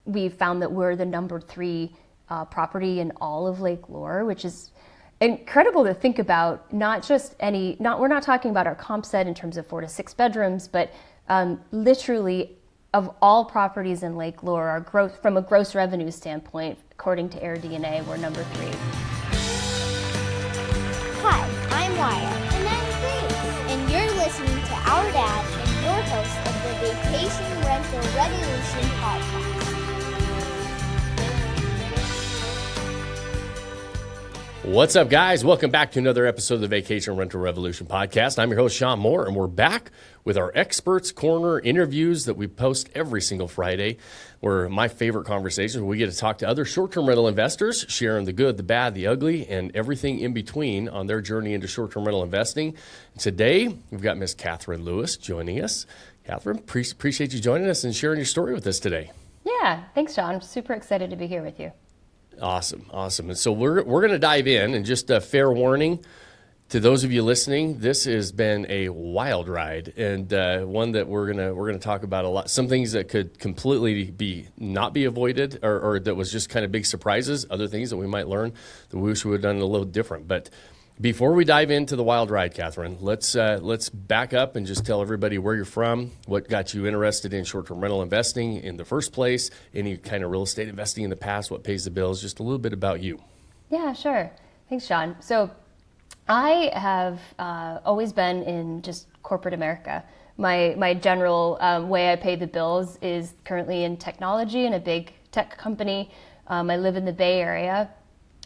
we found that we're the number 3 property in all of Lake Lure, which is incredible to think about. We're not talking about our comp set in terms of 4 to 6 bedrooms, but literally of all properties in Lake Lure, our growth from a gross revenue standpoint, according to AirDNA, we're number 3. Hi, I'm Wyatt. And I'm Grace. And you're listening to Our Dad and your host of the Vacation Rental Revolution podcast. What's up, guys? Welcome back to another episode of the Vacation Rental Revolution podcast. I'm your host, Sean Moore, and we're back with our Experts Corner interviews that we post every single Friday. Were my favorite conversations. We get to talk to other short-term rental investors, sharing the good, the bad, the ugly, and everything in between on their journey into short-term rental investing. Today, we've got Miss Katherine Lewis joining us. Katherine, appreciate you joining us and sharing your story with us today. Yeah, thanks, Sean. I'm super excited to be here with you. Awesome. And so we're going to dive in, and just a fair warning to those of you listening, this has been a wild ride, and one that we're gonna talk about a lot. Some things that could completely not be avoided, or that was just kind of big surprises. Other things that we might learn that we wish we would have done a little different. But before we dive into the wild ride, Katherine, let's back up and just tell everybody where you're from, what got you interested in short-term rental investing in the first place, any kind of real estate investing in the past, what pays the bills, just a little bit about you. Yeah, sure. Thanks, Sean. So I have always been in just corporate America. My general way I pay the bills is currently in technology in a big tech company. I live in the Bay Area.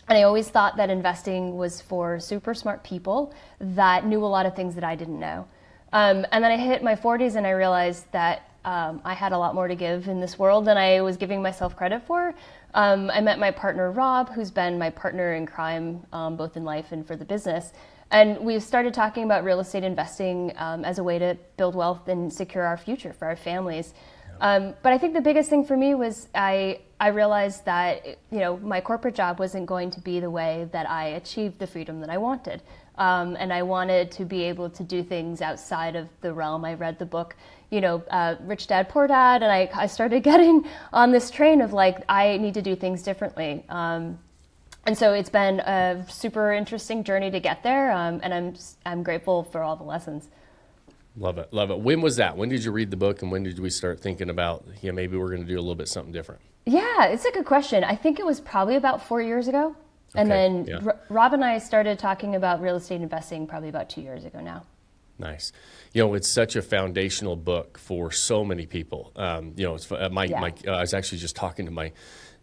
And I always thought that investing was for super smart people that knew a lot of things that I didn't know. And then I hit my 40s and I realized that I had a lot more to give in this world than I was giving myself credit for. I met my partner, Rob, who's been my partner in crime, both in life and for the business. And we started talking about real estate investing as a way to build wealth and secure our future for our families. But I think the biggest thing for me was I realized that my corporate job wasn't going to be the way that I achieved the freedom that I wanted. And I wanted to be able to do things outside of the realm. I read the book, Rich Dad, Poor Dad, and I started getting on this train of I need to do things differently. And so it's been a super interesting journey to get there, and I'm grateful for all the lessons. Love it. When was that? When did you read the book, and when did we start thinking about, maybe we're going to do a little bit something different? Yeah, it's a good question. I think it was probably about 4 years ago. And then Rob and I started talking about real estate investing probably about 2 years ago now. Nice. It's such a foundational book for so many people. I was actually just talking to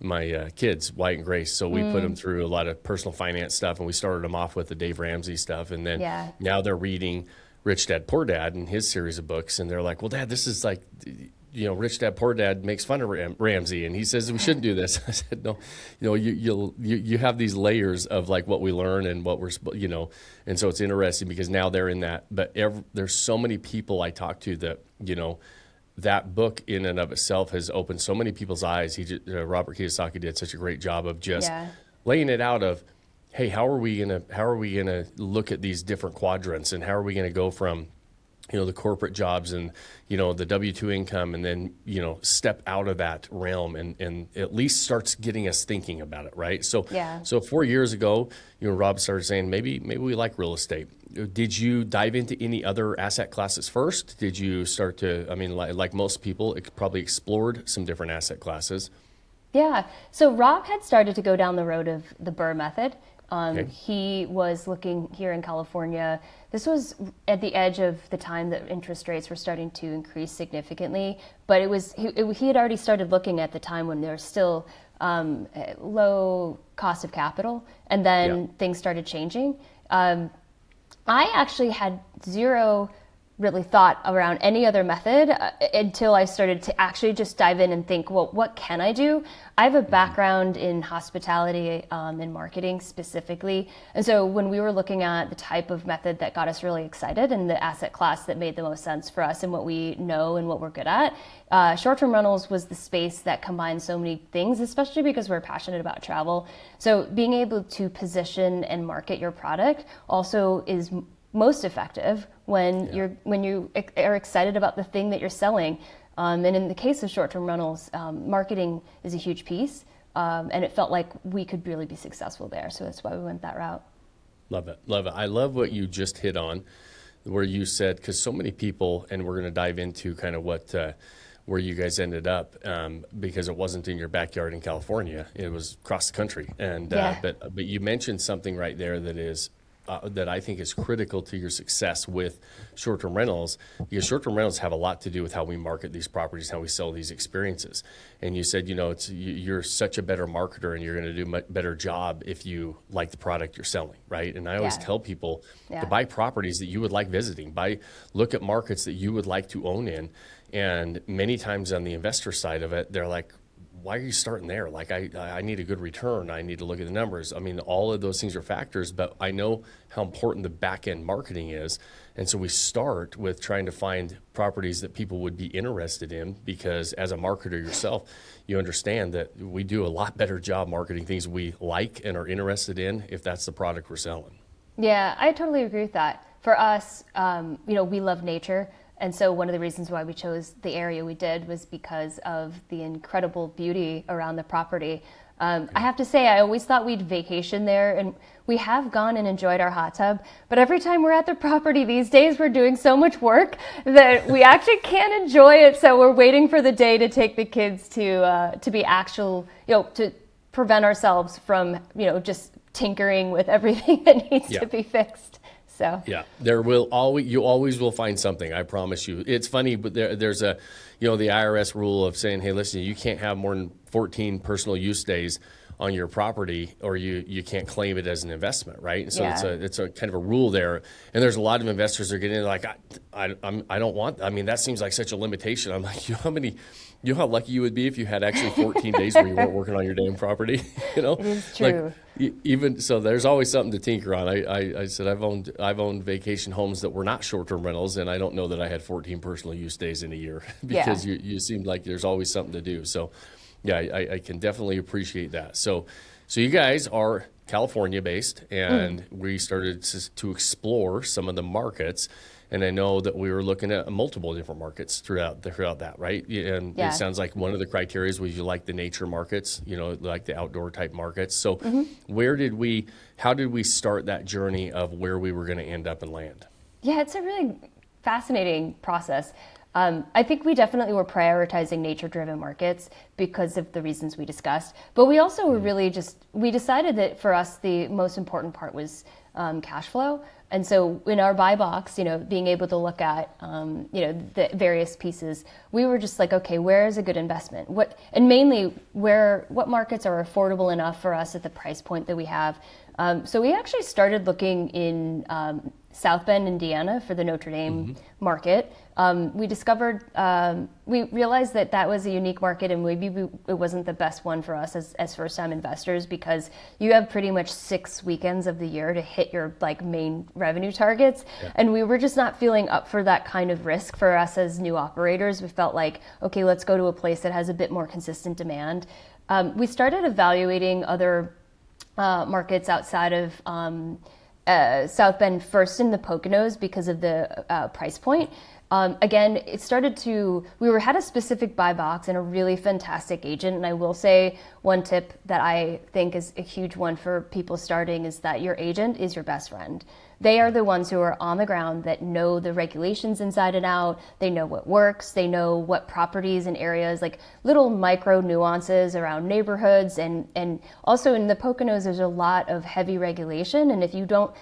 my kids, Wyatt and Grace. So we put them through a lot of personal finance stuff, and we started them off with the Dave Ramsey stuff. And then now they're reading Rich Dad, Poor Dad and his series of books. And they're like, well, Dad, this is like, Rich Dad, Poor Dad makes fun of Ramsey. And he says, we shouldn't do this. I said, no, you have these layers of what we learn and what we're, and so it's interesting because now they're in that, but there's so many people I talk to that, that book in and of itself has opened so many people's eyes. Robert Kiyosaki did such a great job of just laying it out of, hey, how are we gonna look at these different quadrants, and how are we gonna go from, the corporate jobs and, the W-2 income, and then, step out of that realm and at least starts getting us thinking about it, right? So 4 years ago, Rob started saying, maybe we like real estate. Did you dive into any other asset classes first? Did you start to, like most people, probably explored some different asset classes? Yeah. So Rob had started to go down the road of the BRRRR method. He was looking here in California. This was at the edge of the time that interest rates were starting to increase significantly, but he had already started looking at the time when there was still low cost of capital, and then things started changing. I actually had zero really thought around any other method until I started to actually just dive in and think, well, what can I do? I have a background in hospitality and marketing specifically. And so when we were looking at the type of method that got us really excited and the asset class that made the most sense for us and what we know and what we're good at, short-term rentals was the space that combined so many things, especially because we're passionate about travel. So being able to position and market your product also is most effective when you are excited about the thing that you're selling. And in the case of short-term rentals, marketing is a huge piece, and it felt like we could really be successful there. So that's why we went that route. Love it. Love it. I love what you just hit on, where you said, because so many people, and we're going to dive into kind of what, where you guys ended up, because it wasn't in your backyard in California, it was across the country. And but you mentioned something right there that is that I think is critical to your success with short-term rentals, because short-term rentals have a lot to do with how we market these properties, how we sell these experiences. And you said, you're such a better marketer, and you're going to do a much better job if you like the product you're selling, right? And I always tell people to buy properties that you would like visiting, look at markets that you would like to own in. And many times on the investor side of it, they're like, why are you starting there? Like, I need a good return. I need to look at the numbers. I mean, all of those things are factors, but I know how important the back end marketing is. And so we start with trying to find properties that people would be interested in, because as a marketer yourself, you understand that we do a lot better job marketing things we like and are interested in if that's the product we're selling. Yeah, I totally agree with that. For us, we love nature. And so one of the reasons why we chose the area we did was because of the incredible beauty around the property. I have to say, I always thought we'd vacation there, and we have gone and enjoyed our hot tub. But every time we're at the property these days, we're doing so much work that we actually can't enjoy it. So we're waiting for the day to take the kids to be actual, to prevent ourselves from, just tinkering with everything that needs to be fixed. So. Yeah, you always will find something. I promise you. It's funny, but there's the IRS rule of saying, hey, listen, you can't have more than 14 personal use days on your property, or you can't claim it as an investment, right? So it's a kind of a rule there. And there's a lot of investors that are getting like, I don't want. I mean, that seems like such a limitation. I'm like, how lucky you would be if you had actually 14 days where you weren't working on your damn property. It is true. Like, even so, there's always something to tinker on. I said I've owned vacation homes that were not short-term rentals, and I don't know that I had 14 personal use days in a year, because you seemed like there's always something to do. So, yeah, I can definitely appreciate that. So you guys are California based, and we started to explore some of the markets. And I know that we were looking at multiple different markets throughout that, right? And it sounds like one of the criteria was you like the nature markets, like the outdoor type markets. So how did we start that journey of where we were going to end up and land? Yeah, it's a really fascinating process. I think we definitely were prioritizing nature-driven markets because of the reasons we discussed. But we also were really we decided that for us, the most important part was cash flow. And so in our buy box, being able to look at, the various pieces, we were just like, okay, where is a good investment? What markets are affordable enough for us at the price point that we have? So we actually started looking in South Bend, Indiana for the Notre Dame market. We discovered, we realized that was a unique market, and maybe it wasn't the best one for us as first-time investors, because you have pretty much 6 weekends of the year to hit your main revenue targets. Yeah. And we were just not feeling up for that kind of risk for us as new operators. We felt like, okay, let's go to a place that has a bit more consistent demand. We started evaluating other markets outside of South Bend, first in the Poconos because of the price point. Again, we had a specific buy box and a really fantastic agent. And I will say one tip that I think is a huge one for people starting is that your agent is your best friend. They are the ones who are on the ground that know the regulations inside and out. They know what works. They know what properties and areas, like little micro nuances around neighborhoods. And also in the Poconos, there's a lot of heavy regulation. And if you don't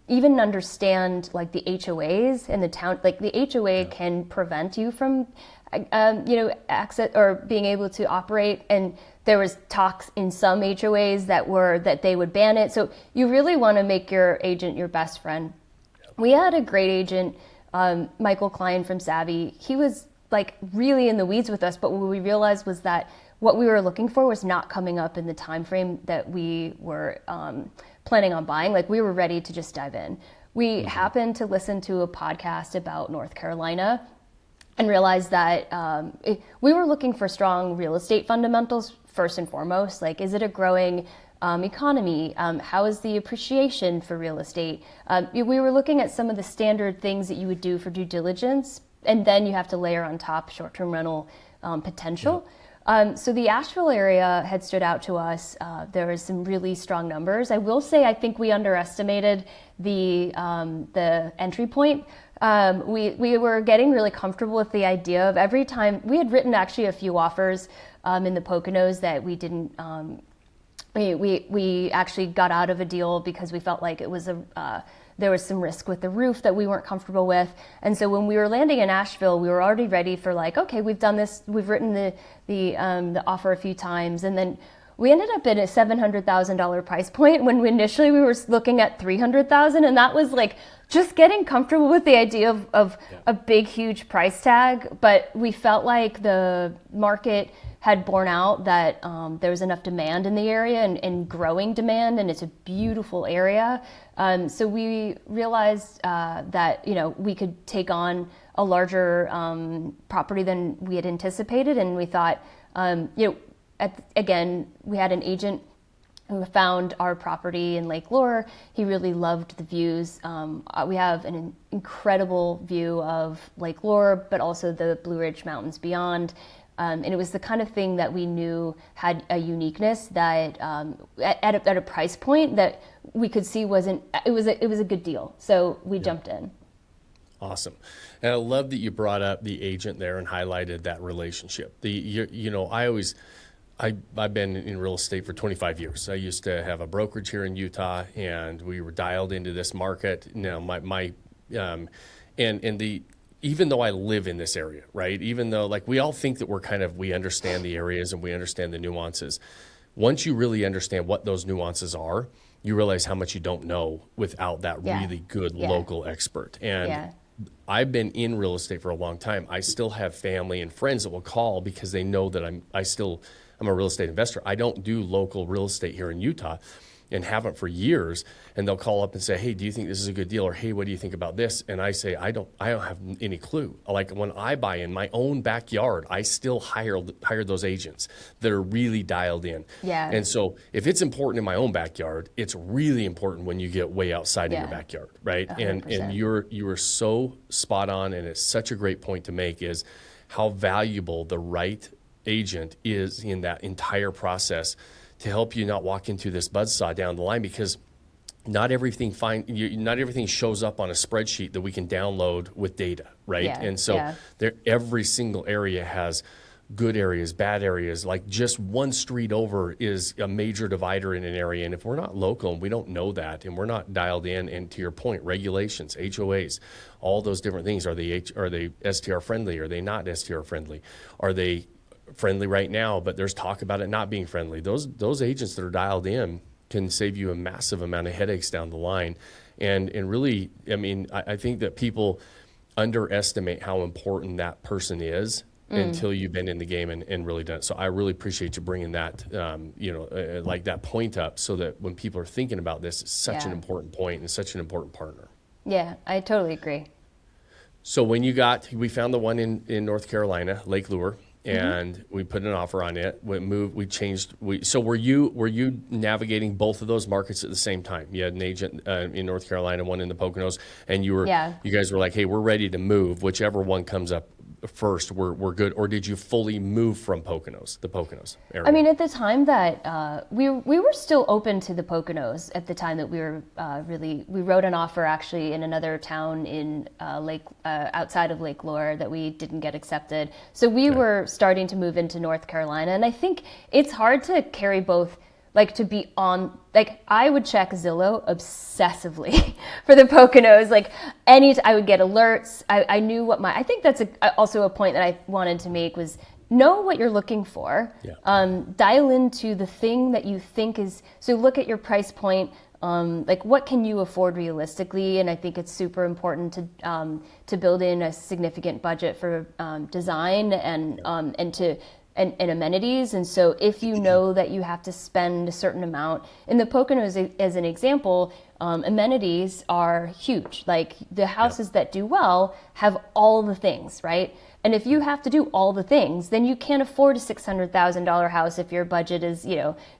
even understand the HOAs in the town, the HOA can prevent you from, access or being able to operate. And there was talks in some HOAs that they would ban it. So you really want to make your agent your best friend. We had a great agent, Michael Klein from Savvy. He was really in the weeds with us, but what we realized was that what we were looking for was not coming up in the time frame that we were planning on buying. We were ready to just dive in. We happened to listen to a podcast about North Carolina and realized that we were looking for strong real estate fundamentals first and foremost. Is it a growing economy? How is the appreciation for real estate? We were looking at some of the standard things that you would do for due diligence and then you have to layer on top short-term rental potential. So the Asheville area had stood out to us. There was some really strong numbers. I will say I think we underestimated the entry point. We were getting really comfortable with the idea of every time we had written actually a few offers in the Poconos that we didn't. We actually got out of a deal because we felt like it was there was some risk with the roof that we weren't comfortable with. And so when we were landing in Asheville, we were already ready for like, okay, we've done this, we've written the offer a few times. And then we ended up at a $700,000 price point when initially we were looking at $300,000. And that was like just getting comfortable with the idea of a big, huge price tag. But we felt like the market had borne out that there was enough demand in the area and growing demand, and it's a beautiful area. So we realized that we could take on a larger property than we had anticipated, and we thought, again, we had an agent who found our property in Lake Lure. He really loved the views. We have an incredible view of Lake Lure, but also the Blue Ridge Mountains beyond. And it was the kind of thing that we knew had a uniqueness that at a price point that we could see it was a good deal. So we jumped in. Awesome. And I love that you brought up the agent there and highlighted that relationship. I've been in real estate for 25 years. I used to have a brokerage here in Utah, and we were dialed into this market. Now, even though I live in this area, right? Even though we all think that we understand the areas and we understand the nuances. Once you really understand what those nuances are, you realize how much you don't know without that really good local expert. And I've been in real estate for a long time. I still have family and friends that will call because they know that I'm a real estate investor. I don't do local real estate here in Utah and haven't for years. And they'll call up and say, hey, do you think this is a good deal? Or, hey, what do you think about this? And I say, I don't have any clue. Like when I buy in my own backyard, I still hire those agents that are really dialed in. Yeah. And so if it's important in my own backyard, it's really important when you get way outside of your backyard, right? 100%. And you are so spot on, and it's such a great point to make, is how valuable the right agent is in that entire process to help you not walk into this buzzsaw down the line, because not everything shows up on a spreadsheet that we can download with data, right? Yeah, and so every single area has good areas, bad areas. Like just one street over is a major divider in an area, and if we're not local and we don't know that, and we're not dialed in, and to your point, regulations, HOAs, all those different things, are they STR friendly? Are they not STR friendly? Are they friendly right now, but there's talk about it not being friendly? Those agents that are dialed in can save you a massive amount of headaches down the line. And really, I mean, I think that people underestimate how important that person is until you've been in the game and really done it. So I really appreciate you bringing that, like that point up, so that when people are thinking about this, it's such an important point and such an important partner. Yeah, I totally agree. So when we found the one in North Carolina, Lake Lure, and we put an offer on it. So were you navigating both of those markets at the same time? You had an agent in North Carolina, one in the Poconos, and you guys were like, hey, we're ready to move. Whichever one comes up first, we're good. Or did you fully move from the Poconos area? I mean, at the time that we were still open to the Poconos at the time that we were we wrote an offer actually in another town in outside of Lake Lure that we didn't get accepted. So we were starting to move into North Carolina, and I think it's hard to carry both. To be on, I would check Zillow obsessively for the Poconos. I would get alerts. I knew I think that's also a point that I wanted to make was know what you're looking for. Yeah. Dial into the thing that you think is, so look at your price point. What can you afford realistically? And I think it's super important to build in a significant budget for design and amenities. And so if you know that you have to spend a certain amount, in the Poconos as an example, amenities are huge. The houses that do well have all the things, right? And if you have to do all the things, then you can't afford a $600,000 house if your budget is,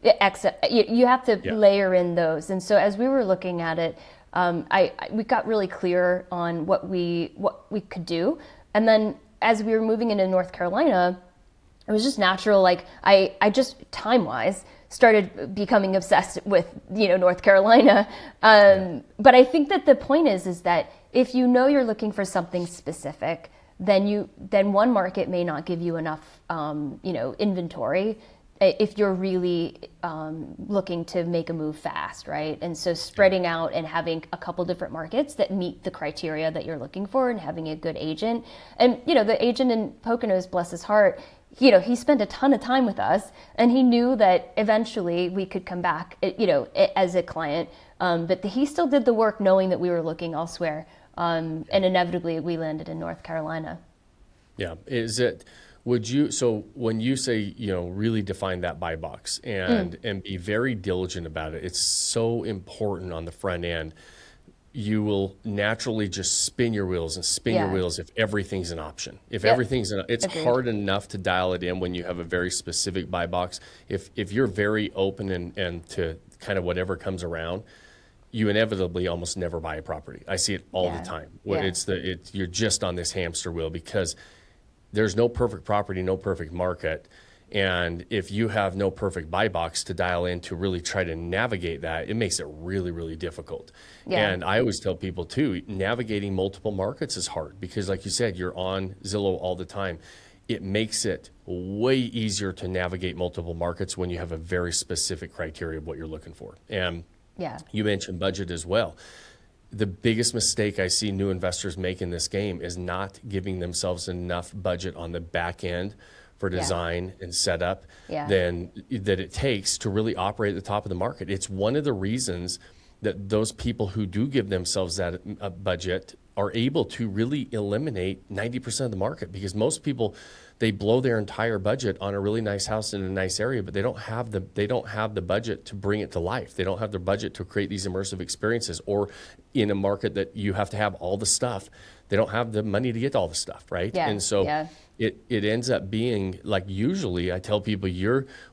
X. You have to layer in those. And so as we were looking at it, we got really clear on what we could do. And then as we were moving into North Carolina, it was just natural. Like I just time-wise started becoming obsessed with, North Carolina. But I think that the point is that if you know you're looking for something specific, then one market may not give you enough, inventory if you're really looking to make a move fast, right? And so spreading out and having a couple different markets that meet the criteria that you're looking for, and having a good agent. And, the agent in Poconos, bless his heart, he spent a ton of time with us, and he knew that eventually we could come back, as a client. But he still did the work knowing that we were looking elsewhere. And inevitably we landed in North Carolina. Yeah. So when you say, really define that buy box and be very diligent about it, it's so important on the front end. You will naturally just spin your wheels if everything's an option. If everything's it's Agreed. Hard enough to dial it in when you have a very specific buy box. If you're very open and to kind of whatever comes around, you inevitably almost never buy a property. I see it all the time. Where you're just on this hamster wheel because there's no perfect property, no perfect market. And if you have no perfect buy box to dial in to really try to navigate that, it makes it really, really difficult. Yeah. And I always tell people too, navigating multiple markets is hard because like you said, you're on Zillow all the time. It makes it way easier to navigate multiple markets when you have a very specific criteria of what you're looking for. And you mentioned budget as well. The biggest mistake I see new investors make in this game is not giving themselves enough budget on the back end for design and setup that it takes to really operate at the top of the market. It's one of the reasons that those people who do give themselves that budget are able to really eliminate 90% of the market, because most people, they blow their entire budget on a really nice house in a nice area, but they don't have the budget to bring it to life. They don't have the budget to create these immersive experiences, or in a market that you have to have all the stuff. They don't have the money to get all the stuff, right? Yeah. And so it ends up being like, usually I tell people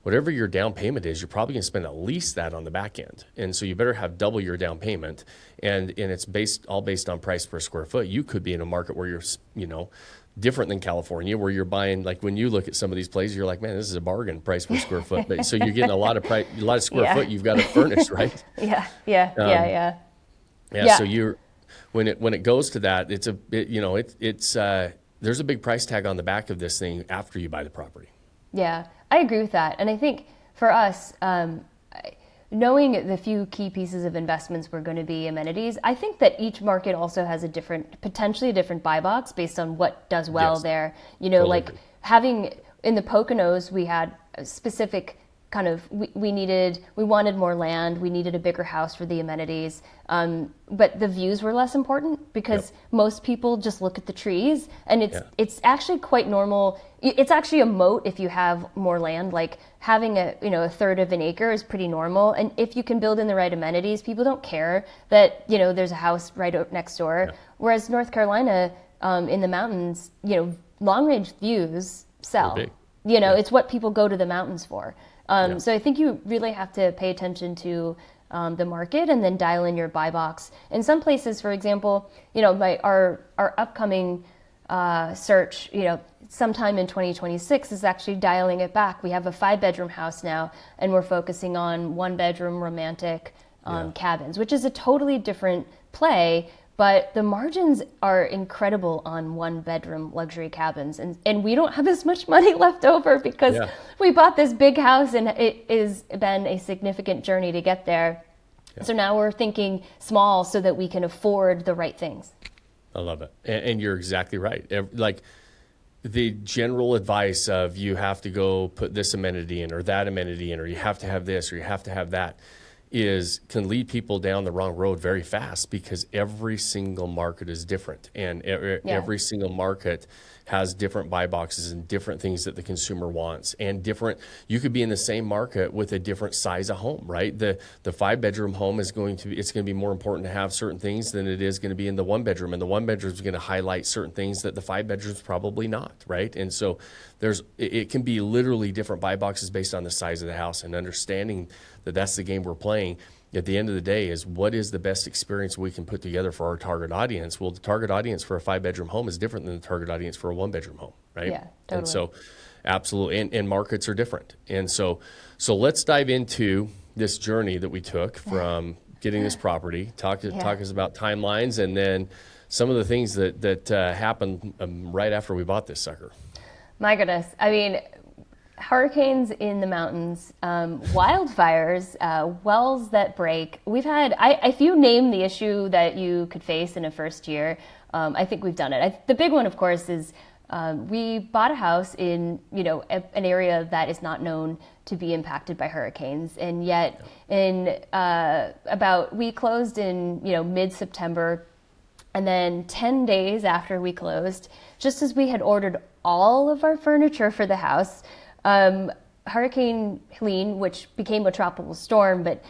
whatever your down payment is, you're probably gonna spend at least that on the back end. And so you better have double your down payment. And it's all based on price per square foot. You could be in a market where you're, different than California, where you're buying, like when you look at some of these places, you're like, man, this is a bargain price per square foot. But so you're getting a lot of square foot you've got to furnish, right? Yeah. So when it goes to that, there's a big price tag on the back of this thing after you buy the property. Yeah, I agree with that. And I think for us, knowing the few key pieces of investments were going to be amenities, I think that each market also has potentially a different buy box based on what does well there. Totally like agree. Having in the Poconos, we had a specific kind of, we wanted more land, we needed a bigger house for the amenities, but the views were less important because most people just look at the trees, and it's actually quite normal. It's actually a moat if you have more land. Like having a third of an acre is pretty normal, and if you can build in the right amenities, people don't care that there's a house right next door. Whereas North Carolina, in the mountains, long range views sell. It's what people go to the mountains for. So I think you really have to pay attention to the market and then dial in your buy box. In some places, for example, our upcoming search, sometime in 2026 is actually dialing it back. We have a 5-bedroom house now, and we're focusing on 1-bedroom romantic cabins, which is a totally different play. But the margins are incredible on 1-bedroom luxury cabins. And we don't have as much money left over because we bought this big house, and it has been a significant journey to get there. Yeah. So now we're thinking small so that we can afford the right things. I love it. And you're exactly right. Like the general advice of you have to go put this amenity in or that amenity in, or you have to have this or you have to have that, can lead people down the wrong road very fast, because every single market is different, and every single market has different buy boxes and different things that the consumer wants, and you could be in the same market with a different size of home, right? The 5-bedroom home it's going to be more important to have certain things than it is going to be in the 1-bedroom, and the 1-bedroom is going to highlight certain things that the 5-bedroom's probably not, right? And so it can be literally different buy boxes based on the size of the house, and understanding that that's the game we're playing. at the end of the day is what is the best experience we can put together for our target audience? Well, the target audience for a 5-bedroom home is different than the target audience for a 1-bedroom home, right? Yeah, totally. And so absolutely, and markets are different. And so let's dive into this journey that we took from getting this property, talk us about timelines, and then some of the things that happened right after we bought this sucker. My goodness. I mean, hurricanes in the mountains, wildfires, wells that break. We've had, if you name the issue that you could face in a first year, I think we've done it. The big one, of course, is we bought a house in, an area that is not known to be impacted by hurricanes. And yet we closed in, mid-September. And then 10 days after we closed, just as we had ordered all of our furniture for the house, Hurricane Helene, which became a tropical storm, but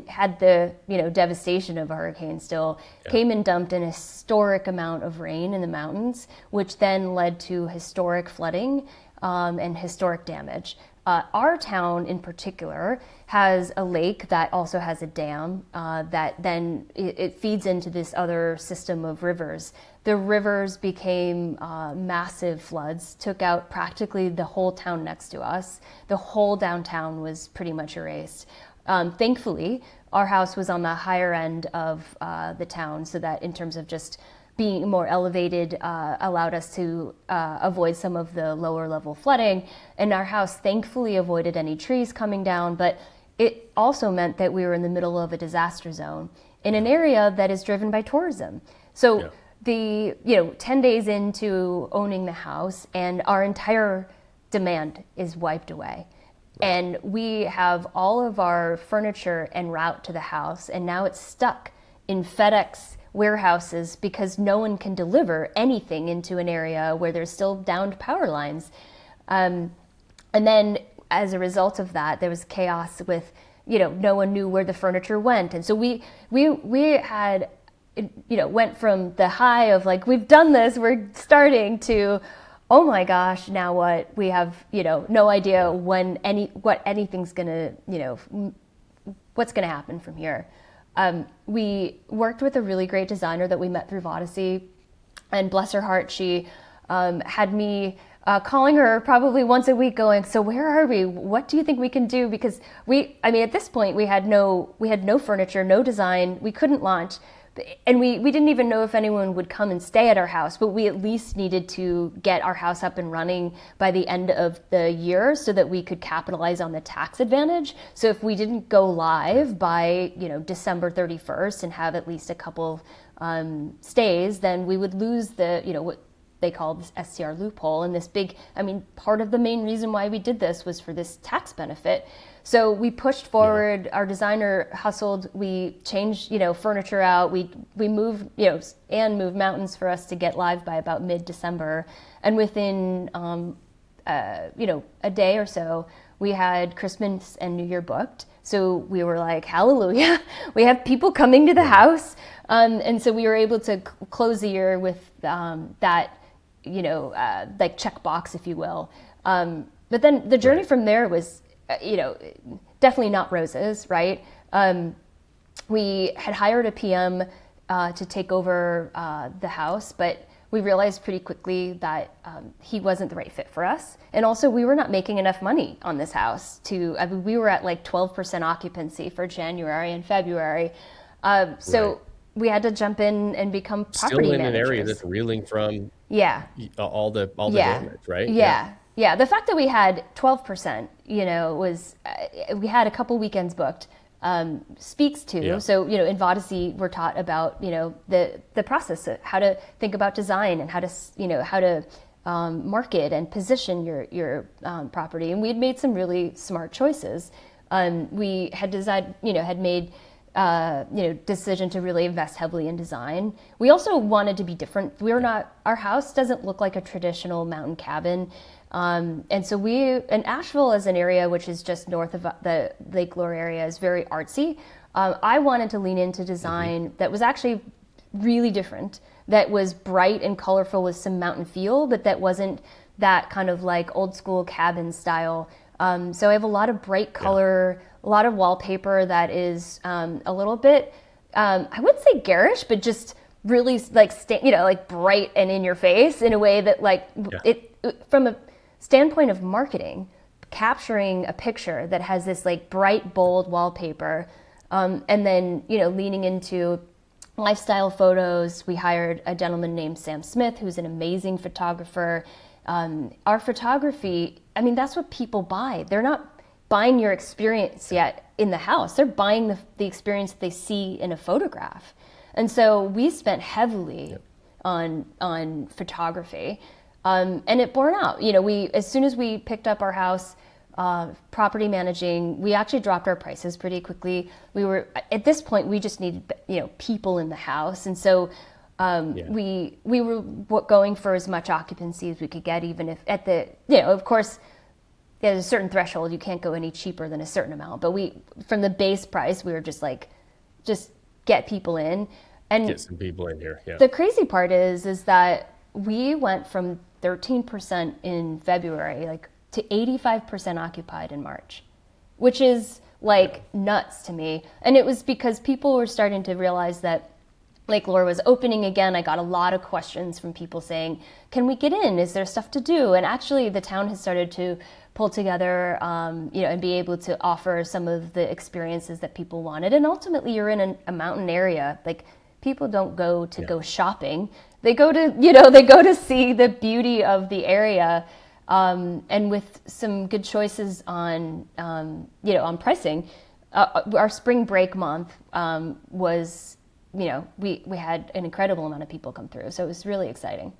had the devastation of a hurricane still, came and dumped an historic amount of rain in the mountains, which then led to historic flooding and historic damage. Our town in particular has a lake that also has a dam that then it feeds into this other system of rivers. The rivers became massive floods, took out practically the whole town next to us. The whole downtown was pretty much erased. Thankfully, our house was on the higher end of the town, so that in terms of just being more elevated allowed us to avoid some of the lower level flooding. And our house thankfully avoided any trees coming down, but it also meant that we were in the middle of a disaster zone in an area that is driven by tourism. So the 10 days into owning the house, and our entire demand is wiped away. And we have all of our furniture en route to the house, and now it's stuck in FedEx warehouses because no one can deliver anything into an area where there's still downed power lines. And then as a result of that, there was chaos with, no one knew where the furniture went. And so we had, went from the high of like, we've done this, we're starting, to, oh my gosh, now what? We have, no idea what anything's gonna, what's gonna happen from here. We worked with a really great designer that we met through Vodyssey, and bless her heart, she had me calling her probably once a week going, so where are we? What do you think we can do? Because at this point we had no furniture, no design, we couldn't launch. And we didn't even know if anyone would come and stay at our house, but we at least needed to get our house up and running by the end of the year so that we could capitalize on the tax advantage. So if we didn't go live by, December 31st and have at least a couple stays, then we would lose the, what they call this STR loophole. And this big, part of the main reason why we did this was for this tax benefit. So we pushed forward, our designer hustled, we changed, furniture out, we moved, and moved mountains for us to get live by about mid-December. And within, a day or so, we had Christmas and New Year booked. So we were like, hallelujah, we have people coming to the house. And so we were able to close the year with that, like checkbox, if you will. But then the journey from there was, definitely not roses, right? We had hired a PM to take over the house, but we realized pretty quickly that he wasn't the right fit for us. And also we were not making enough money on this house we were at like 12% occupancy for January and February. We had to jump in and become property managers. Still in an area that's reeling from all the damage, right? Yeah, the fact that we had 12%, was, we had a couple weekends booked, speaks to, so, in Vodyssey, we're taught about, the process of how to think about design and how to market and position your property. And we had made some really smart choices. We had made decision to really invest heavily in design. We also wanted to be different. Our house doesn't look like a traditional mountain cabin. And so Asheville as an area, which is just north of the Lake Lure area, is very artsy. I wanted to lean into design that was actually really different, that was bright and colorful with some mountain feel, but that wasn't that kind of like old school cabin style. So I have a lot of bright color, a lot of wallpaper that is a little bit, I wouldn't say garish, but just really like, like bright and in your face in a way that like from a standpoint of marketing, capturing a picture that has this like bright, bold wallpaper, and then, leaning into lifestyle photos. We hired a gentleman named Sam Smith, who's an amazing photographer. Our photography, I mean, that's what people buy. They're not buying your experience yet in the house. They're buying the experience that they see in a photograph. And so we spent heavily on photography, and it bore out. As soon as we picked up our house, property managing, we actually dropped our prices pretty quickly. We were, at this point, we just needed, people in the house. And so we were going for as much occupancy as we could get, even if at the, of course, there's a certain threshold. You can't go any cheaper than a certain amount. But from the base price, we were just get people in. And get some people in here. Yeah. The crazy part is that we went from 13% in February, to 85% occupied in March, which is nuts to me. And it was because people were starting to realize that Lake Lure was opening again. I got a lot of questions from people saying, can we get in? Is there stuff to do? And actually the town has started to pull together, and be able to offer some of the experiences that people wanted. And ultimately you're in a mountain area. People don't go to go shopping. They go to see the beauty of the area. And with some good choices on pricing, our spring break month was, we had an incredible amount of people come through. So it was really exciting.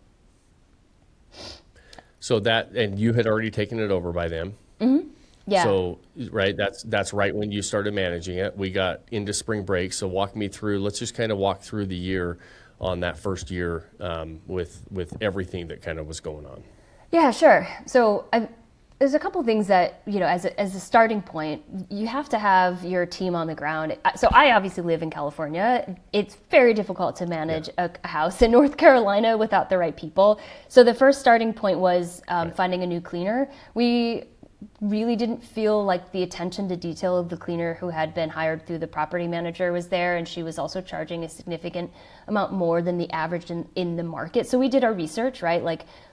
So and you had already taken it over by then. Mm-hmm. Yeah. So, right, that's right when you started managing it. We got into spring break. So walk me through, let's just kind of walk through the year on that first year with everything that kind of was going on. Yeah, sure. So there's a couple things that, as a starting point, you have to have your team on the ground. So I obviously live in California. It's very difficult to manage a house in North Carolina without the right people. So the first starting point was finding a new cleaner. We really didn't feel like the attention to detail of the cleaner who had been hired through the property manager was there, and she was also charging a significant amount more than the average in the market. So we did our research, right?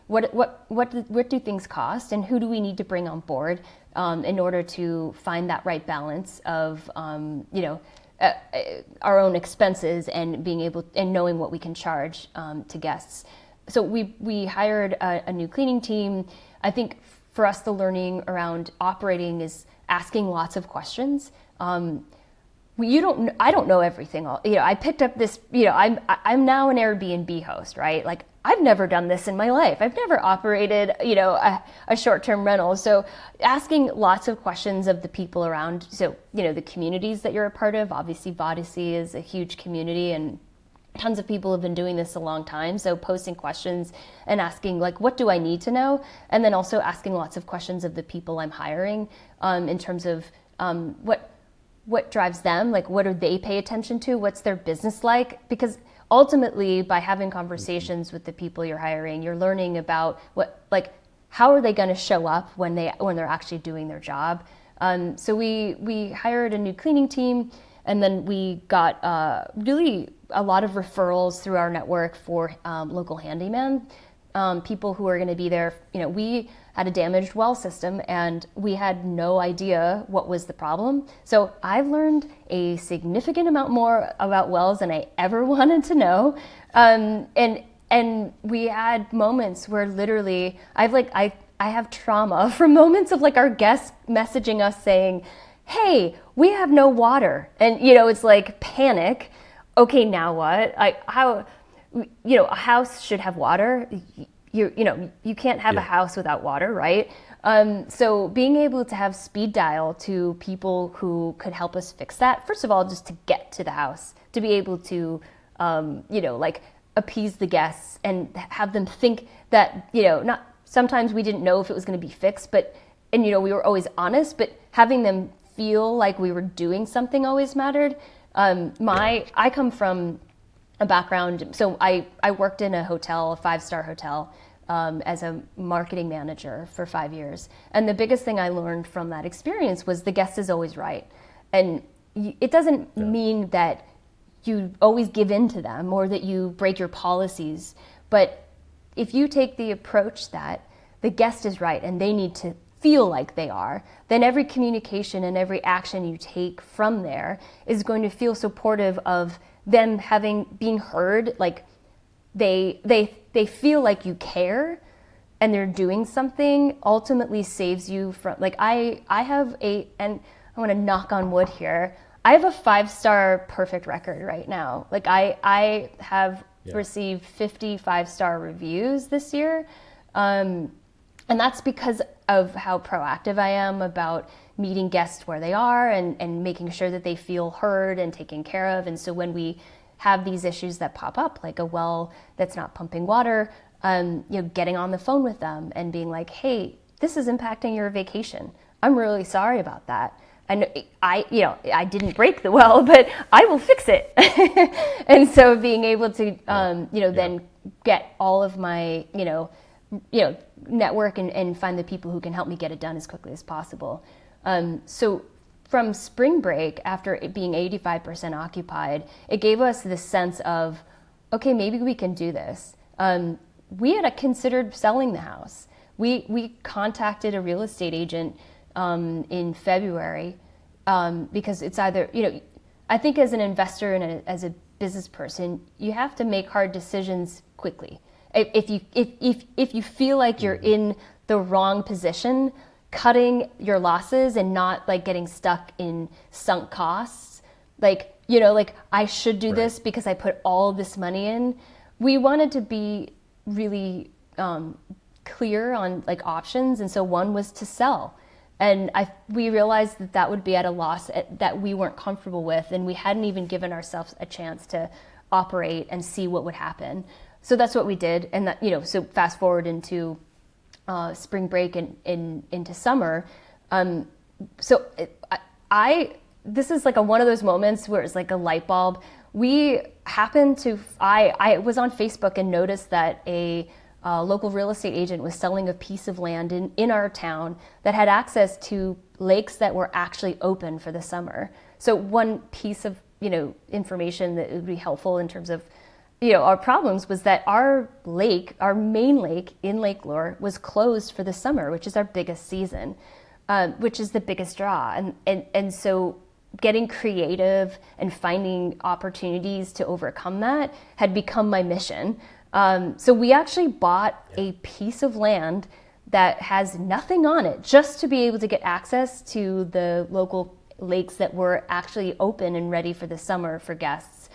What do things cost, and who do we need to bring on board in order to find that right balance of our own expenses and being able and knowing what we can charge to guests. So we hired a new cleaning team. I think for us, the learning around operating is asking lots of questions. I don't know everything. I picked up this. I'm now an Airbnb host, right? I've never done this in my life. I've never operated, a short-term rental. So asking lots of questions of the people around. So, the communities that you're a part of. Obviously, Vodyssey is a huge community, and tons of people have been doing this a long time. So posting questions and asking what do I need to know? And then also asking lots of questions of the people I'm hiring in terms of what drives them? What do they pay attention to? What's their business like? Because ultimately, by having conversations with the people you're hiring, you're learning about how are they going to show up when they're actually doing their job. So we hired a new cleaning team, and then we got really a lot of referrals through our network for local handyman, people who are going to be there. We had a damaged well system, and we had no idea what was the problem. So I've learned a significant amount more about wells than I ever wanted to know. And we had moments where literally I have trauma from moments of our guests messaging us saying, hey, we have no water. And, it's panic. Okay, now what? A house should have water. You can't have a house without water, right? So being able to have speed dial to people who could help us fix that, first of all, just to get to the house, to be able to, appease the guests and have them think that, sometimes we didn't know if it was going to be fixed, and we were always honest, but having them feel like we were doing something always mattered. I come from a background, so I worked in a hotel, a 5-star hotel, as a marketing manager for 5 years. And the biggest thing I learned from that experience was the guest is always right. And it doesn't mean that you always give in to them or that you break your policies. But if you take the approach that the guest is right and they need to feel like they are, then every communication and every action you take from there is going to feel supportive of them being heard, like they feel like you care and they're doing something, ultimately saves you from, like I have and I want to knock on wood here, I have a 5-star perfect record right now. Like I have received 50 5-star reviews this year. And that's because of how proactive I am about meeting guests where they are and making sure that they feel heard and taken care of. And so when we have these issues that pop up, like a well that's not pumping water, getting on the phone with them and being like, hey, this is impacting your vacation. I'm really sorry about that. And I didn't break the well, but I will fix it. And so being able to, then get all of my, network and find the people who can help me get it done as quickly as possible. So from spring break, after it being 85% occupied, it gave us this sense of, okay, maybe we can do this. We had considered selling the house. We contacted a real estate agent in February because it's either, I think as an investor and as a business person, you have to make hard decisions quickly. If you feel like you're in the wrong position, cutting your losses and not like getting stuck in sunk costs, like I should do this because I put all this money in. We wanted to be really clear on like options, and so one was to sell. And we realized that would be at a loss that we weren't comfortable with, and we hadn't even given ourselves a chance to operate and see what would happen. So that's what we did, and that so fast forward into spring break and into summer. This is like one of those moments where it's like a light bulb. We happened to I was on Facebook and noticed that a local real estate agent was selling a piece of land in our town that had access to lakes that were actually open for the summer. So one piece of information that would be helpful in terms of our problems was that our main lake in Lake Lure was closed for the summer, which is our biggest season, which is the biggest draw. And so getting creative and finding opportunities to overcome that had become my mission. So we actually bought a piece of land that has nothing on it just to be able to get access to the local lakes that were actually open and ready for the summer for guests.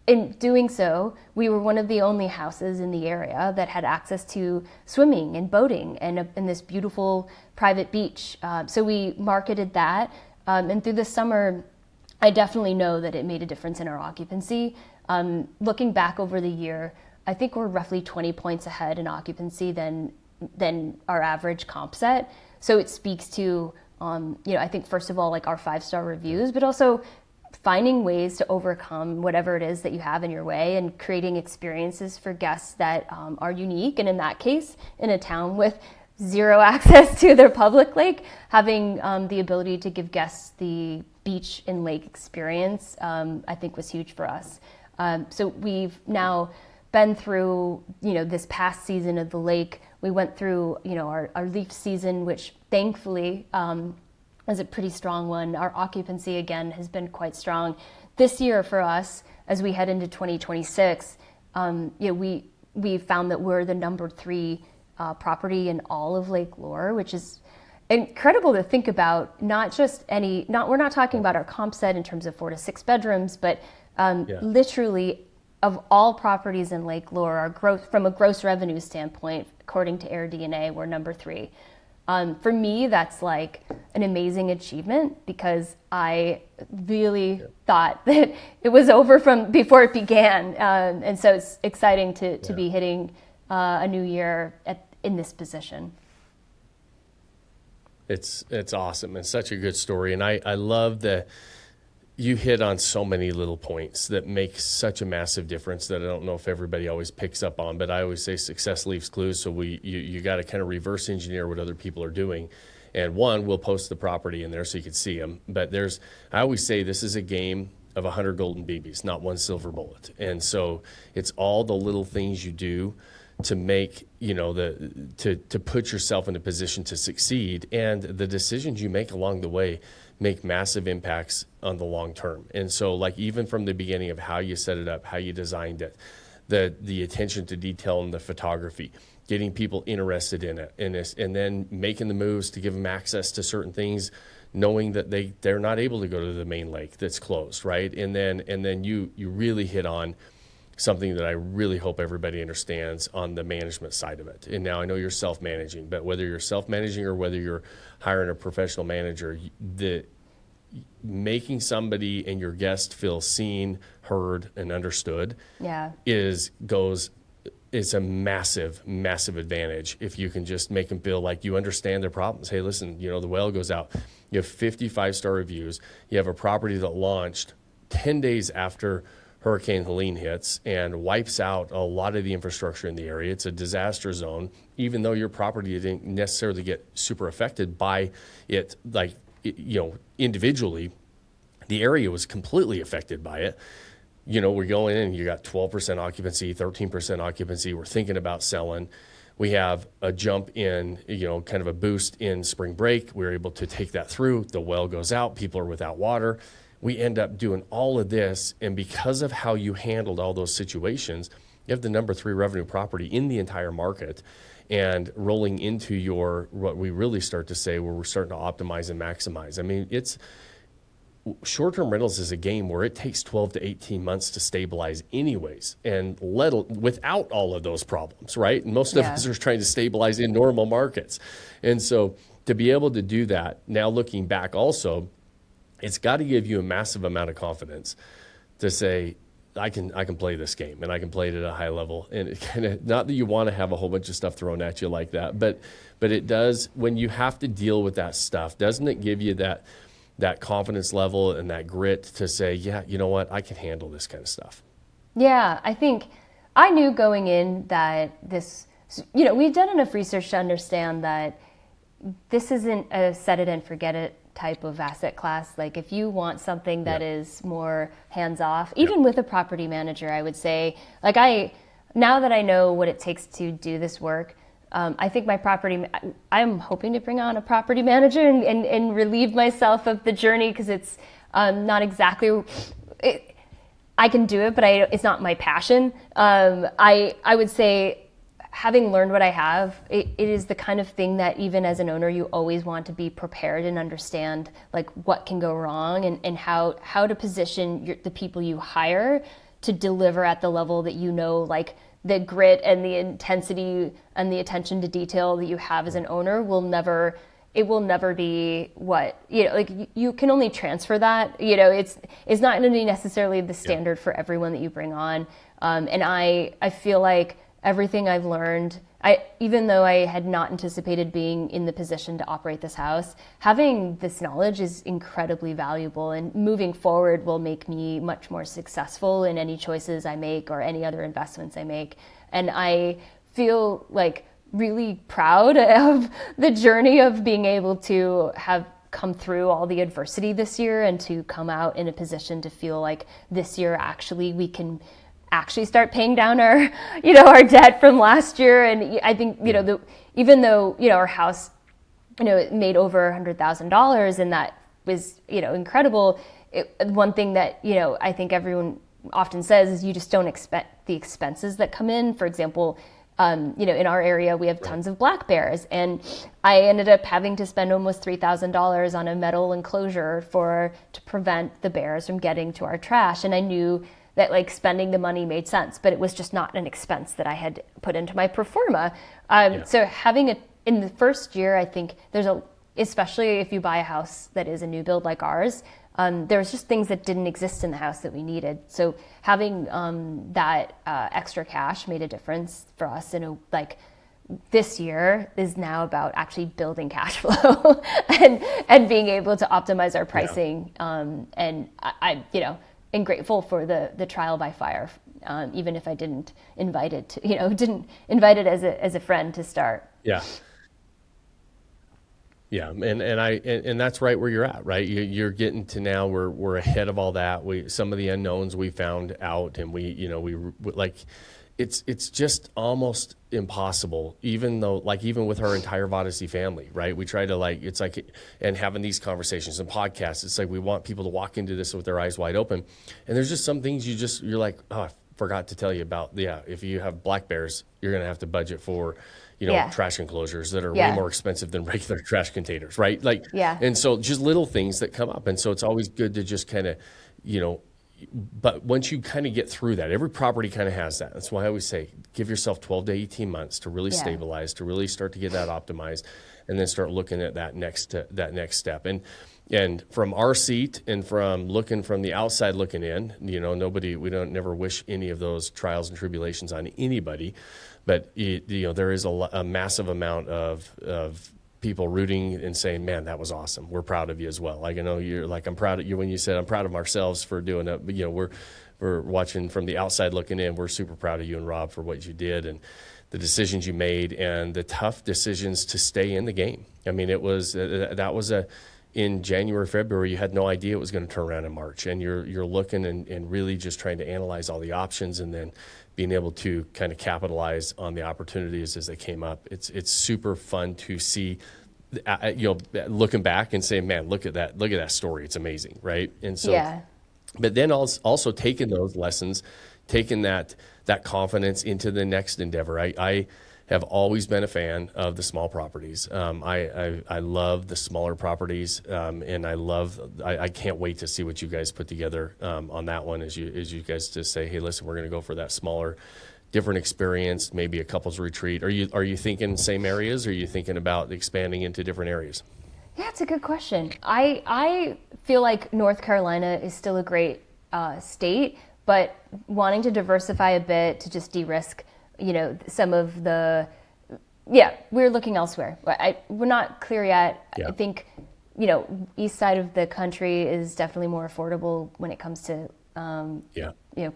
In doing so, we were one of the only houses in the area that had access to swimming and boating and this beautiful private beach. So we marketed that. And through the summer, I definitely know that it made a difference in our occupancy. Looking back over the year, I think we're roughly 20 points ahead in occupancy than our average comp set. So it speaks to, I think first of all, like our 5-star reviews, but also finding ways to overcome whatever it is that you have in your way and creating experiences for guests that are unique. And in that case, in a town with zero access to their public lake, having the ability to give guests the beach and lake experience, I think was huge for us. So we've now been through, this past season of the lake. We went through, our leaf season, which thankfully is a pretty strong one. Our occupancy, again, has been quite strong. This year for us, as we head into 2026, we found that we're the number 3 property in all of Lake Lure, which is incredible to think about. We're not talking about our comp set in terms of 4 to 6 bedrooms, but literally of all properties in Lake Lure, our growth from a gross revenue standpoint, according to AirDNA, we're number 3. For me, that's like an amazing achievement because I really thought that it was over from before it began. And so it's exciting to be hitting a new year in this position. It's awesome. It's such a good story. And I love You hit on so many little points that make such a massive difference that I don't know if everybody always picks up on, but I always say success leaves clues. So you got to kind of reverse engineer what other people are doing. And one, we'll post the property in there so you can see them. But I always say this is a game of 100 golden BBs, not one silver bullet. And so it's all the little things you do to make, to put yourself in a position to succeed. And the decisions you make along the way make massive impacts on the long term. And so like even from the beginning of how you set it up, how you designed it, the attention to detail and the photography, getting people interested in it, and then making the moves to give them access to certain things, knowing that they're not able to go to the main lake that's closed, right? And then you really hit on something that I really hope everybody understands on the management side of it. And now I know you're self-managing, but whether you're self-managing or whether you're hiring a professional manager, making somebody and your guest feel seen, heard, and understood is a massive, massive advantage if you can just make them feel like you understand their problems. Hey, listen, the well goes out. You have 55-star reviews. You have a property that launched 10 days after Hurricane Helene hits and wipes out a lot of the infrastructure in the area. It's a disaster zone, even though your property didn't necessarily get super affected by it, individually. The area was completely affected by it. We're going in, you got 12% occupancy, 13% occupancy. We're thinking about selling. We have a jump in, kind of a boost in spring break. We're able to take that through. The well goes out. People are without water. We end up doing all of this, and because of how you handled all those situations, you have the number 3 revenue property in the entire market, and rolling into what we really start to say, where we're starting to optimize and maximize. I mean, short-term rentals is a game where it takes 12 to 18 months to stabilize anyways, and without all of those problems, right? And most of us are trying to stabilize in normal markets. And so to be able to do that, now looking back also, it's got to give you a massive amount of confidence to say, I can play this game, and I can play it at a high level. And it kind of, not that you want to have a whole bunch of stuff thrown at you like that, but it does, when you have to deal with that stuff, doesn't it give you that confidence level and that grit to say, yeah, you know what, I can handle this kind of stuff? Yeah, I think I knew going in that we've done enough research to understand that this isn't a set it and forget it type of asset class. Like if you want something that is more hands-off, even with a property manager, I would say, now that I know what it takes to do this work, I think I'm hoping to bring on a property manager and relieve myself of the journey, because it's not exactly, I can do it, but it's not my passion. I would say, having learned what I have, it is the kind of thing that even as an owner, you always want to be prepared and understand what can go wrong, and how to position the people you hire to deliver at the level that the grit and the intensity and the attention to detail that you have as an owner will never be you can only transfer that. It's not going to be necessarily the standard for everyone that you bring on. And I feel like everything I've learned, even though I had not anticipated being in the position to operate this house, having this knowledge is incredibly valuable, and moving forward will make me much more successful in any choices I make or any other investments I make. And I feel really proud of the journey of being able to have come through all the adversity this year, and to come out in a position to feel like this year we can start paying down our debt from last year. And I think, even though, our house, it made over $100,000, and that was, incredible. One thing that, I think everyone often says is you just don't expect the expenses that come in. For example, in our area, we have tons of black bears, and I ended up having to spend almost $3,000 on a metal enclosure to prevent the bears from getting to our trash. And I knew that spending the money made sense, but it was just not an expense that I had put into my pro forma. So having in the first year, I think especially if you buy a house that is a new build like ours, there's just things that didn't exist in the house that we needed. So having that extra cash made a difference for us. this year is now about actually building cash flow and being able to optimize our pricing. And I am grateful for the trial by fire, even if I didn't invite it as a friend to start. Yeah. Yeah, and that's right where you're at, right? You're getting to now. We're ahead of all that. Some of the unknowns we found out, and we like, it's just almost impossible. Even with our entire Vodyssey family, right? We try to and having these conversations and podcasts. It's like we want people to walk into this with their eyes wide open, and there's just some things you're like, oh, I forgot to tell you about. Yeah, if you have black bears, you're gonna have to budget for trash enclosures that are way more expensive than regular trash containers, right? And so just little things that come up. And so it's always good to just kind of, but once you kind of get through that, every property kind of has that. That's why I always say, give yourself 12 to 18 months to really stabilize, to really start to get that optimized, and then start looking at that next step. And from our seat and from looking from the outside looking in, we don't never wish any of those trials and tribulations on anybody. But there is a massive amount of people rooting and saying, "Man, that was awesome. We're proud of you as well." Like I know you're like, "I'm proud of you." When you said, "I'm proud of ourselves for doing it," but we're watching from the outside looking in. We're super proud of you and Rob for what you did and the decisions you made and the tough decisions to stay in the game. I mean, it was in January, February, you had no idea it was going to turn around in March, and you're looking and really just trying to analyze all the options and then being able to kind of capitalize on the opportunities as they came up. It's super fun to see, looking back and saying, man, look at that story. It's amazing, right? And so, but then also taking those lessons, taking that confidence into the next endeavor. I have always been a fan of the small properties. I love the smaller properties, and I can't wait to see what you guys put together on that one as you guys just say, hey, listen, we're going to go for that smaller, different experience, maybe a couples retreat. Are you thinking same areas, or are you thinking about expanding into different areas? Yeah, it's a good question. I feel like North Carolina is still a great state, but wanting to diversify a bit to just de-risk some of we're looking elsewhere. We're not clear yet. I think, east side of the country is definitely more affordable when it comes to,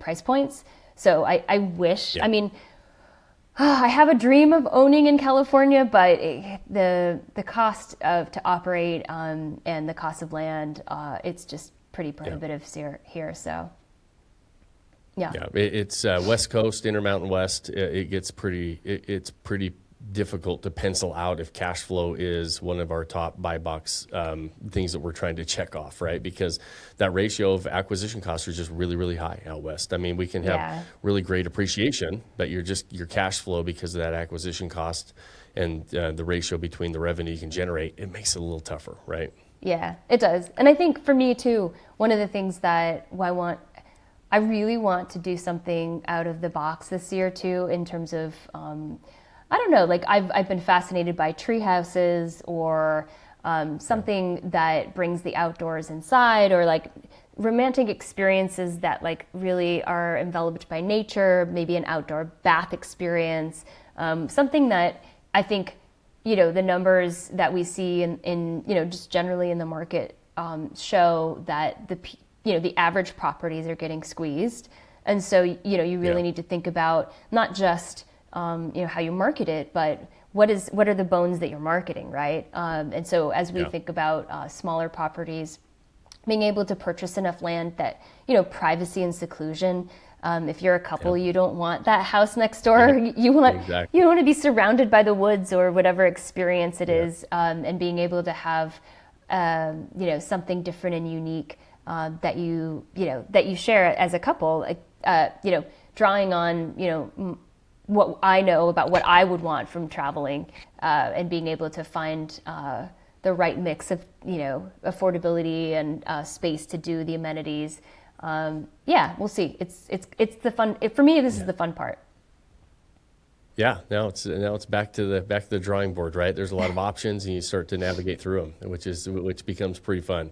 price points. So I wish, I mean, I have a dream of owning in California, but the cost to operate and the cost of land, it's just pretty prohibitive here. So. Yeah, it's West Coast, Intermountain West. It gets it's pretty difficult to pencil out if cash flow is one of our top buy box things that we're trying to check off, right? Because that ratio of acquisition costs are just really, really high out west. I mean, we can have really great appreciation, but your cash flow, because of that acquisition cost and the ratio between the revenue you can generate, it makes it a little tougher, right? Yeah, it does. And I think for me too, one of the things that I really want to do something out of the box this year too, in terms of, I don't know, like I've been fascinated by tree houses or something that brings the outdoors inside, or like romantic experiences that like really are enveloped by nature, maybe an outdoor bath experience, something that I think, the numbers that we see in just generally in the market show that the average properties are getting squeezed. And so, you really need to think about not just, how you market it, but what are the bones that you're marketing, right? And so as we think about smaller properties, being able to purchase enough land that, privacy and seclusion, if you're a couple, you don't want that house next door. You want to be surrounded by the woods or whatever experience it is, and being able to have, something different and unique that you share as a couple, like, drawing on, what I know about what I would want from traveling, and being able to find the right mix of, affordability and space to do the amenities. We'll see. It's the fun. For me, this is the fun part. Yeah, now it's back to the drawing board, right? There's a lot of options, and you start to navigate through them, which becomes pretty fun.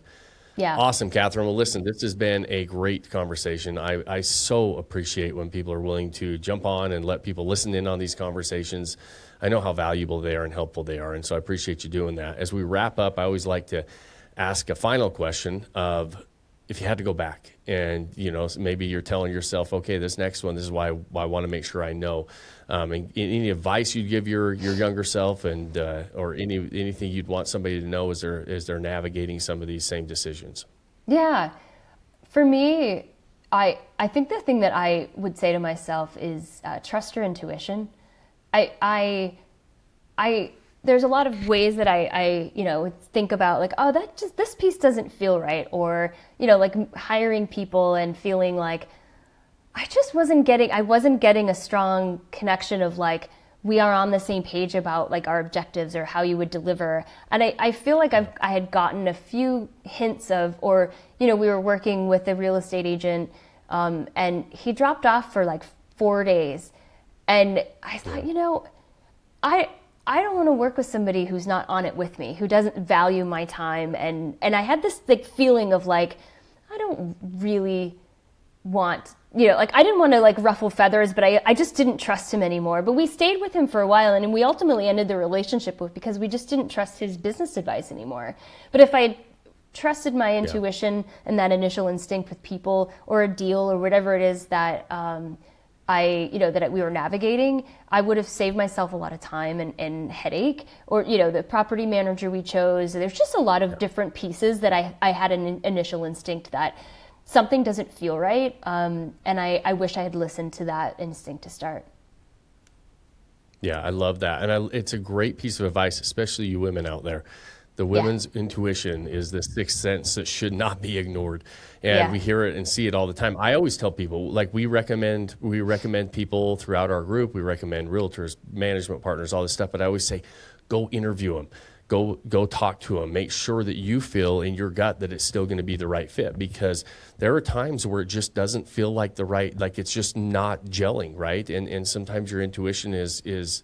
Yeah. Awesome, Katherine. Well, listen, this has been a great conversation. I so appreciate when people are willing to jump on and let people listen in on these conversations. I know how valuable they are and helpful they are, and so I appreciate you doing that. As we wrap up, I always like to ask a final question of, if you had to go back and, maybe you're telling yourself, okay, this next one, this is why I want to make sure I know. And any advice you'd give your younger self, and or anything you'd want somebody to know as they're navigating some of these same decisions? Yeah. For me, I think the thing that I would say to myself is trust your intuition. There's a lot of ways that I think about, like, oh, this piece doesn't feel right, or like hiring people and feeling like I wasn't getting a strong connection of, like, we are on the same page about, like, our objectives or how you would deliver. And I feel like I had gotten a few hints of, or we were working with a real estate agent, and he dropped off for like 4 days, and I thought, I don't want to work with somebody who's not on it with me, who doesn't value my time. And I had this like feeling of, like, I don't really want, I didn't want to like ruffle feathers, but I just didn't trust him anymore. But we stayed with him for a while, and we ultimately ended the relationship because we just didn't trust his business advice anymore. But if I had trusted my intuition and that initial instinct with people or a deal or whatever it is that that we were navigating, I would have saved myself a lot of time and headache. Or, the property manager we chose, there's just a lot of different pieces that I had an initial instinct that something doesn't feel right. And I wish I had listened to that instinct to start. Yeah, I love that. And it's a great piece of advice, especially you women out there. The women's intuition is the sixth sense that should not be ignored. And we hear it and see it all the time. I always tell people, like, we recommend people throughout our group. We recommend realtors, management partners, all this stuff. But I always say, go interview them. Go talk to them. Make sure that you feel in your gut that it's still going to be the right fit, because there are times where it just doesn't feel like it's just not gelling, right? And sometimes your intuition is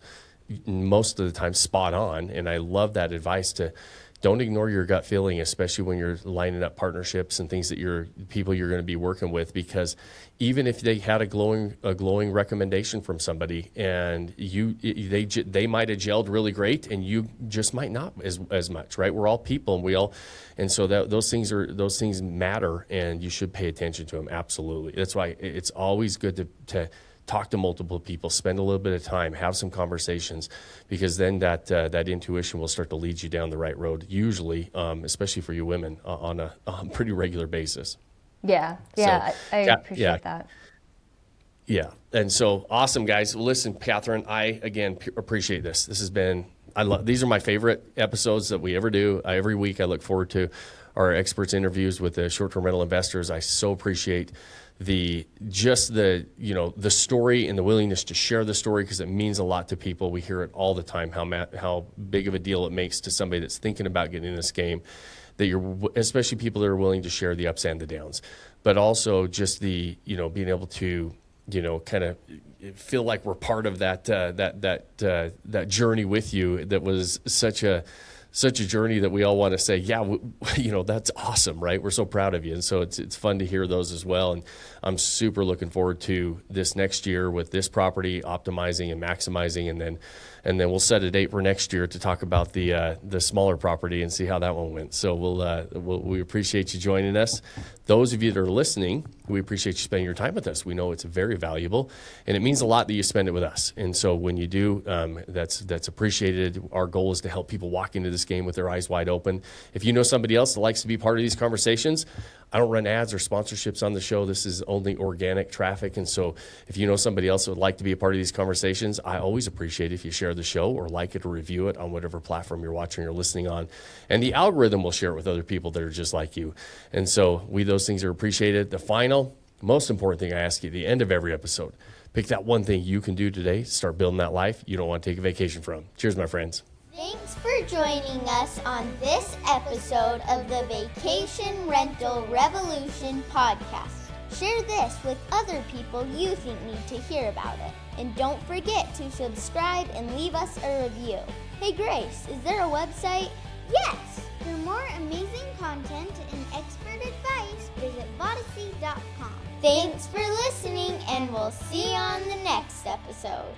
most of the time spot on. And I love that advice to don't ignore your gut feeling, especially when you're lining up partnerships and things that people you're going to be working with, because even if they had a glowing recommendation from somebody, and they might have gelled really great, and you just might not as much, right? We're all people, and so those things matter, and you should pay attention to them. Absolutely. That's why it's always good to talk to multiple people, spend a little bit of time, have some conversations, because then that intuition will start to lead you down the right road, usually, especially for you women, on a pretty regular basis. Yeah, I appreciate that. Yeah, and so awesome, guys. Well, listen, Katherine, I, again, appreciate this. This has been, these are my favorite episodes that we ever do. Every week I look forward to our experts interviews with the short-term rental investors. I so appreciate the story and the willingness to share the story, because it means a lot to people. We hear it all the time, how big of a deal it makes to somebody that's thinking about getting in this game, that especially people that are willing to share the ups and the downs, but also just being able to kind of feel like we're part of that journey with you. That was such a journey that we all want to say, that's awesome, right? We're so proud of you. And so it's fun to hear those as well. And I'm super looking forward to this next year with this property, optimizing and maximizing. And then we'll set a date for next year to talk about the smaller property and see how that one went. So we appreciate you joining us. Those of you that are listening, we appreciate you spending your time with us. We know it's very valuable, and it means a lot that you spend it with us. And so when you do, that's appreciated. Our goal is to help people walk into this game with their eyes wide open. If you know somebody else that likes to be part of these conversations, I don't run ads or sponsorships on the show. This is only organic traffic. And so if you know somebody else that would like to be a part of these conversations, I always appreciate if you share the show or like it or review it on whatever platform you're watching or listening on. And the algorithm will share it with other people that are just like you. And so those things are appreciated. The final, most important thing I ask you at the end of every episode, pick that one thing you can do today to start building that life you don't want to take a vacation from. Cheers, my friends. Thanks for joining us on this episode of the Vacation Rental Revolution podcast. Share this with other people you think need to hear about it. And don't forget to subscribe and leave us a review. Hey Grace, is there a website? Yes! For more more amazing content and expert advice, visit Vodyssey.com. Thanks for listening, and we'll see you on the next episode.